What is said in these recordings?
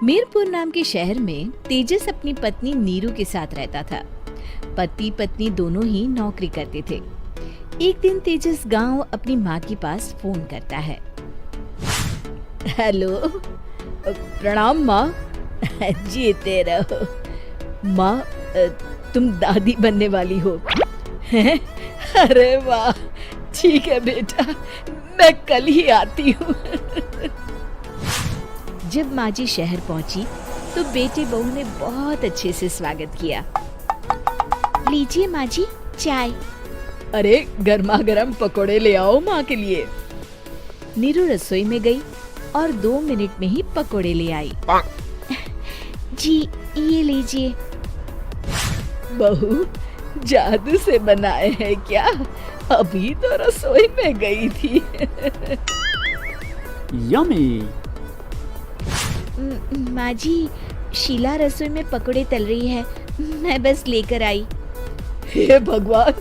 मीरपुर नाम के शहर में तेजस अपनी पत्नी नीरू के साथ रहता था। पति पत्नी दोनों ही नौकरी करते थे। एक दिन तेजस गांव अपनी माँ के पास फोन करता है। हेलो, प्रणाम माँ। जीते रहो माँ, तुम दादी बनने वाली हो हैं? अरे वाह, ठीक है बेटा, मैं कल ही आती हूँ। जब माँ जी शहर पहुंची तो बेटे बहू ने बहुत अच्छे से स्वागत किया। लीजिए माँ जी, चाय। अरे गर्मा गर्म पकोड़े ले आओ माँ के लिए। नीरू रसोई में गई और 2 मिनट में ही पकोड़े ले आई। जी ये लीजिए। बहू, जादू से बनाए हैं क्या? अभी तो रसोई में गई थी। यम्मी। माँ जी, शीला रसोई में पकोड़े तल रही है, मैं बस लेकर आई। हे भगवान,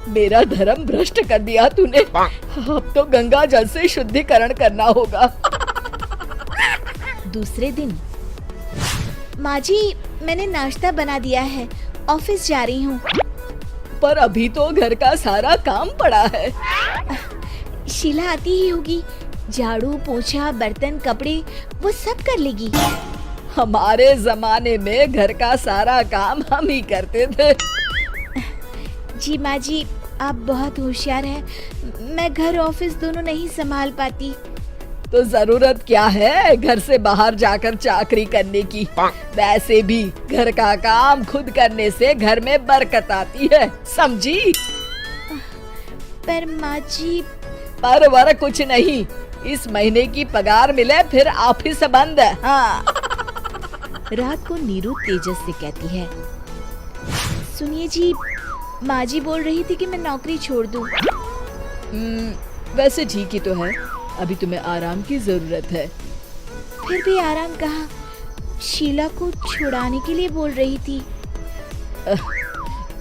मेरा धर्म भ्रष्ट कर दिया तूने। अब तो गंगा जल से शुद्धिकरण करना होगा। दूसरे दिन, माँ जी मैंने नाश्ता बना दिया है, ऑफिस जा रही हूँ। पर अभी तो घर का सारा काम पड़ा है। शीला आती ही होगी, झाड़ू पोछा बर्तन कपड़े वो सब कर लेगी। हमारे जमाने में घर का सारा काम हम ही करते थे। जी माँ जी, आप बहुत होशियार हैं, मैं घर ऑफिस दोनों नहीं संभाल पाती। तो जरूरत क्या है घर से बाहर जाकर चाकरी करने की? वैसे भी घर का काम खुद करने से घर में बरकत आती है, समझी? पर माँ जी। पर वर कुछ नहीं, इस महीने की पगार मिले फिर ऑफिस बंद। हाँ। रात को नीरू तेजस से कहती है, सुनिए जी, माँ जी बोल रही थी कि मैं नौकरी छोड़ दूं। वैसे ठीक ही तो है, अभी तुम्हें आराम की जरूरत है। फिर भी आराम कहाँ, शीला को छुड़ाने के लिए बोल रही थी।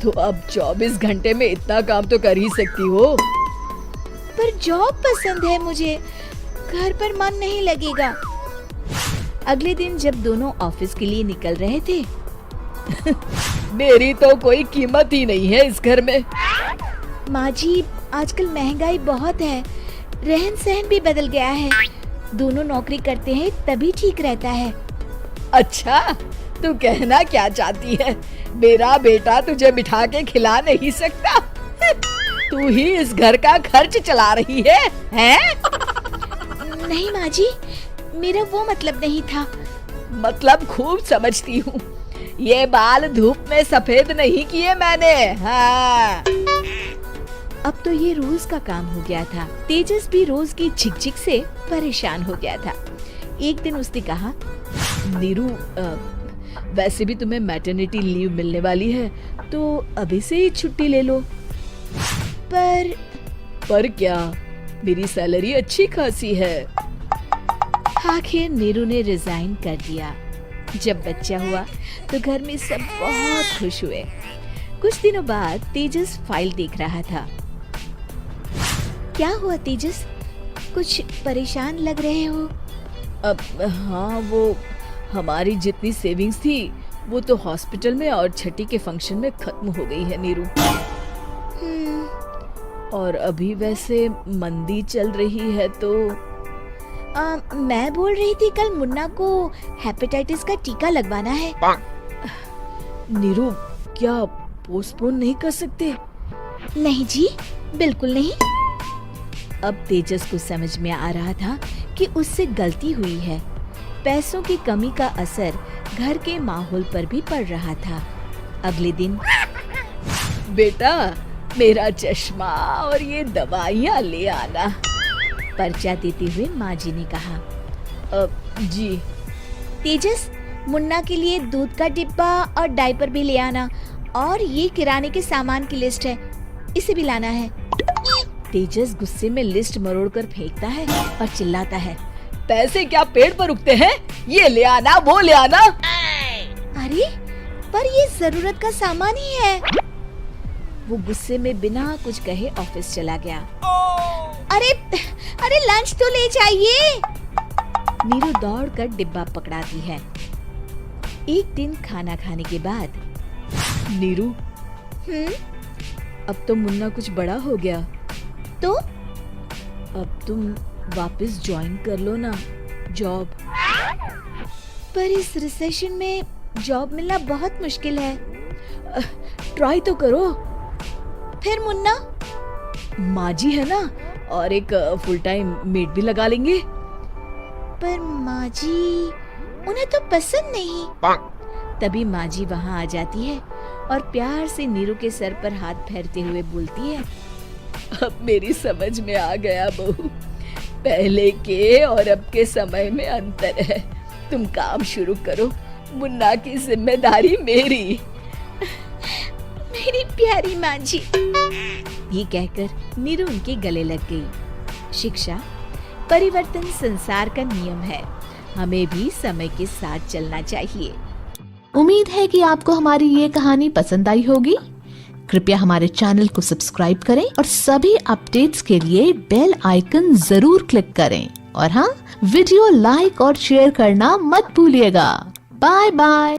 तो अब 24 घंटे में इतना काम तो कर ही सकती हो। पर जॉब पसंद है मुझे, घर पर मन नहीं लगेगा। अगले दिन जब दोनों ऑफिस के लिए निकल रहे थे, मेरी तो कोई कीमत ही नहीं है इस घर में। माँ जी, आजकल महंगाई बहुत है, रहन सहन भी बदल गया है, दोनों नौकरी करते हैं तभी ठीक रहता है। अच्छा, तू कहना क्या चाहती है? मेरा बेटा तुझे बिठा के खिला नहीं सकता? तू ही इस घर का खर्च चला रही है, हैं? नहीं माँ जी, मेरा वो मतलब नहीं था। मतलब खूब समझती हूँ, ये बाल धूप में सफेद नहीं किए मैंने। हाँ। अब तो ये रोज का काम हो गया था। तेजस भी रोज की झिकझिक से परेशान हो गया था। एक दिन उसने कहा, नीरू, वैसे भी तुम्हें मैटरनिटी लीव मिलने वाली है, तो अभी से ही छुट्टी ले लो। पर क्या, मेरी सैलरी अच्छी खासी है। आखिर नीरू ने रिजाइन कर दिया। जब बच्चा हुआ तो घर में सब बहुत खुश हुए। कुछ दिनों बाद तेजस फाइल देख रहा था। क्या हुआ तेजस, कुछ परेशान लग रहे हो? अब हाँ, वो हमारी जितनी सेविंग्स थी वो तो हॉस्पिटल में और छठी के फंक्शन में खत्म हो गई है नीरू। और अभी वैसे मंदी चल रही है तो मैं बोल रही थी कल मुन्ना को हेपेटाइटिस का टीका लगवाना है। नीरू, क्या पोस्टपोन नहीं कर सकते? नहीं जी, बिल्कुल नहीं। अब तेजस को समझ में आ रहा था कि उससे गलती हुई है। पैसों की कमी का असर घर के माहौल पर भी पड़ रहा था। अगले दिन, बेटा मेरा चश्मा और ये दवाइयाँ ले आना, पर्चा देते हुए माँ जी ने कहा। जी। तेजस, मुन्ना के लिए दूध का डिब्बा और डायपर भी ले आना, और ये किराने के सामान की लिस्ट है, इसे भी लाना है। तेजस गुस्से में लिस्ट मरोड़कर फेंकता है और चिल्लाता है, पैसे क्या पेड़ पर उगते हैं? ये ले आना, वो ले आना। अरे पर ये जरूरत का सामान ही है। वो गुस्से में बिना कुछ कहे ऑफिस चला गया। अरे लंच तो ले जाइए। नीरू दौड़कर डिब्बा पकड़ाती है। एक दिन खाना खाने के बाद, नीरू, अब तो मुन्ना कुछ बड़ा हो गया, तो अब तुम वापस ज्वाइन कर लो ना जॉब। पर इस रिसेशन में जॉब मिलना बहुत मुश्किल है। ट्राई तो करो। फिर मुन्ना? माँ जी है ना, और एक फुल टाइम मेड भी लगा लेंगे। पर माँ जी, उन्हें तो पसंद नहीं। तभी माँ जी वहाँ आ जाती है और प्यार से नीरू के सर पर हाथ फेरते हुए बोलती है, अब मेरी समझ में आ गया बहू, पहले के और अब के समय में अंतर है। तुम काम शुरू करो, मुन्ना की जिम्मेदारी मेरी। मेरी प्यारी माँ जी। ये कहकर नीरू उनके गले लग गई। शिक्षा, परिवर्तन संसार का नियम है, हमें भी समय के साथ चलना चाहिए। उम्मीद है कि आपको हमारी ये कहानी पसंद आई होगी। कृपया हमारे चैनल को सब्सक्राइब करें और सभी अपडेट्स के लिए बेल आइकन जरूर क्लिक करें। और हाँ, वीडियो लाइक और शेयर करना मत भूलिएगा। Bye bye.